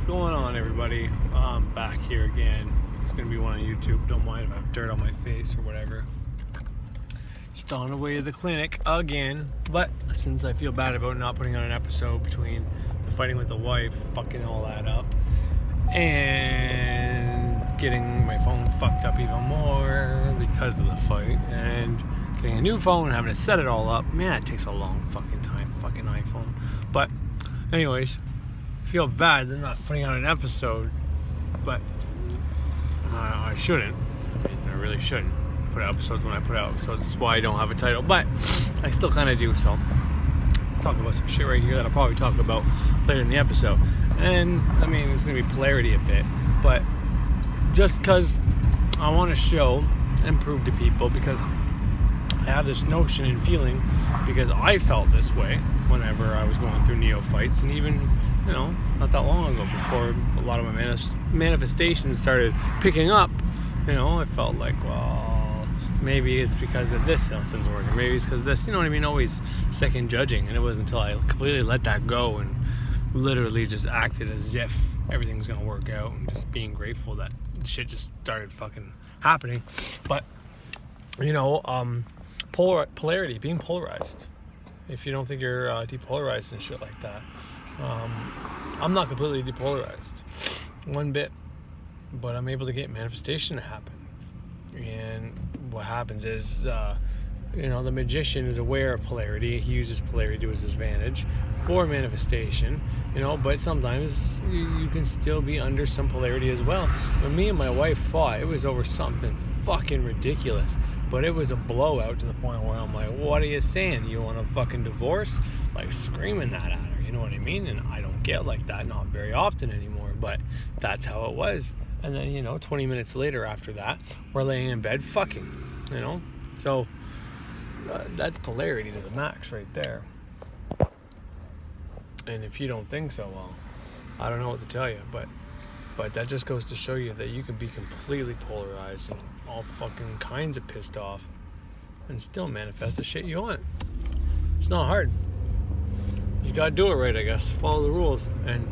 What's going on, everybody? I'm back here again. It's gonna be one on YouTube. Don't mind if I have dirt on my face or whatever. Just on the way to the clinic again. But since I feel bad about not putting on an episode between the fighting with the wife, fucking all that up, and getting my phone fucked up even more because of the fight, and getting a new phone and having to set it all up, man, it takes a long fucking time. Fucking iPhone. But anyways, feel bad they're not putting out an episode, but I shouldn't. I mean, I really shouldn't put out episodes when I put out episodes. That's why I don't have a title, but I still kind of do. So talk about some shit right here that I'll probably talk about later in the episode. And I mean, it's gonna be polarity a bit, but just because I want to show and prove to people, because I have this notion and feeling, because I felt this way whenever I was going through neophytes, and even, you know, not that long ago, before a lot of my manifestations started picking up, you know, I felt like, well, maybe it's because of this, nothing's working, maybe it's because of this, you know what I mean, always second judging. And it wasn't until I completely let that go and literally just acted as if everything's gonna work out, and just being grateful that shit just started fucking happening. But, you know, polarity, being polarized. If you don't think you're depolarized and shit like that, I'm not completely depolarized, one bit, but I'm able to get manifestation to happen. And what happens is, you know, the magician is aware of polarity. He uses polarity to his advantage for manifestation, you know, but sometimes you can still be under some polarity as well. When me and my wife fought, it was over something fucking ridiculous, but it was a blowout to the point where I'm like, what are you saying? You want a fucking divorce? Like, screaming that at her, you know what I mean? And I don't get like that, not very often anymore, but that's how it was. And then, you know, 20 minutes later after that, we're laying in bed fucking, you know? So that's polarity to the max right there. And if you don't think so, well, I don't know what to tell you, but that just goes to show you that you can be completely polarized and all fucking kinds of pissed off and still manifest the shit you want. It's not hard. You gotta do it right, I guess. Follow the rules. And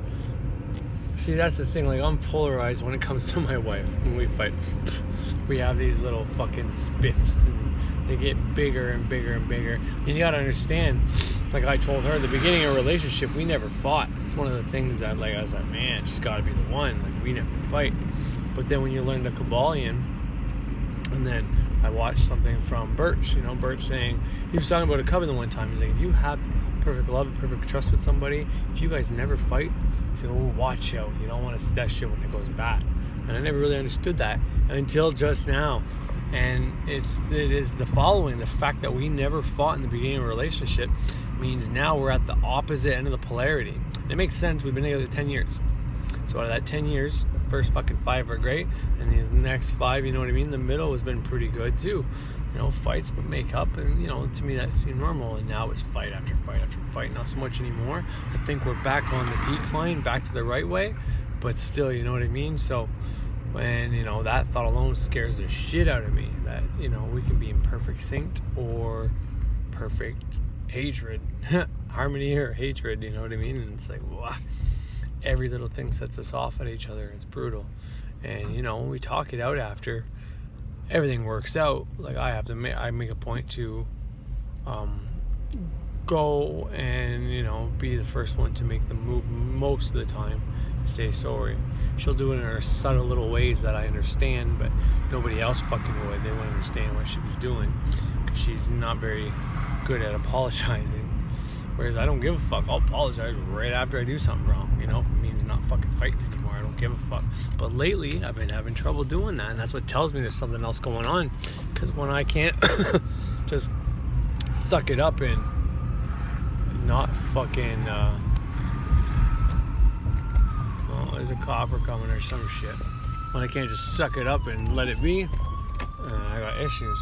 see, that's the thing, like, I'm polarized when it comes to my wife. When we fight, we have these little fucking spiffs, and they get bigger and bigger and bigger. And you gotta understand, like I told her, the beginning of a relationship, we never fought. It's one of the things that, like, I was like, man, she's gotta be the one. Like, we never fight. But then when you learn the Kabbalion, and then I watched something from Birch, you know, Birch saying, he was talking about a covenant one time. He's like, if you have perfect love and perfect trust with somebody, if you guys never fight, he said, oh, watch out. You don't want to see that shit when it goes bad. And I never really understood that until just now. And it is the following: the fact that we never fought in the beginning of a relationship means now we're at the opposite end of the polarity. It makes sense. We've been together 10 years. So out of that 10 years, the first fucking 5 are great, and these next 5, you know what I mean, the middle has been pretty good too. You know, fights but make up, and, you know, to me that seemed normal. And now it's fight after fight after fight. Not so much anymore. I think we're back on the decline, back to the right way, but still, you know what I mean? So when, you know, that thought alone scares the shit out of me, that, you know, we can be in perfect sync or perfect hatred, harmony or hatred, you know what I mean? And it's like, wow, every little thing sets us off at each other. It's brutal. And, you know, when we talk it out after everything works out, like, I make a point to go and, you know, be the first one to make the move most of the time, say sorry. She'll do it in her subtle little ways that I understand, but nobody else fucking would. They wouldn't understand what she was doing, because she's not very good at apologizing. Whereas I don't give a fuck. I'll apologize right after I do something wrong, you know, if it means not fucking fighting anymore. I don't give a fuck. But lately, I've been having trouble doing that, and that's what tells me there's something else going on. Because when I can't just suck it up and not fucking, well, there's a copper coming or some shit. When I can't just suck it up and let it be, I got issues.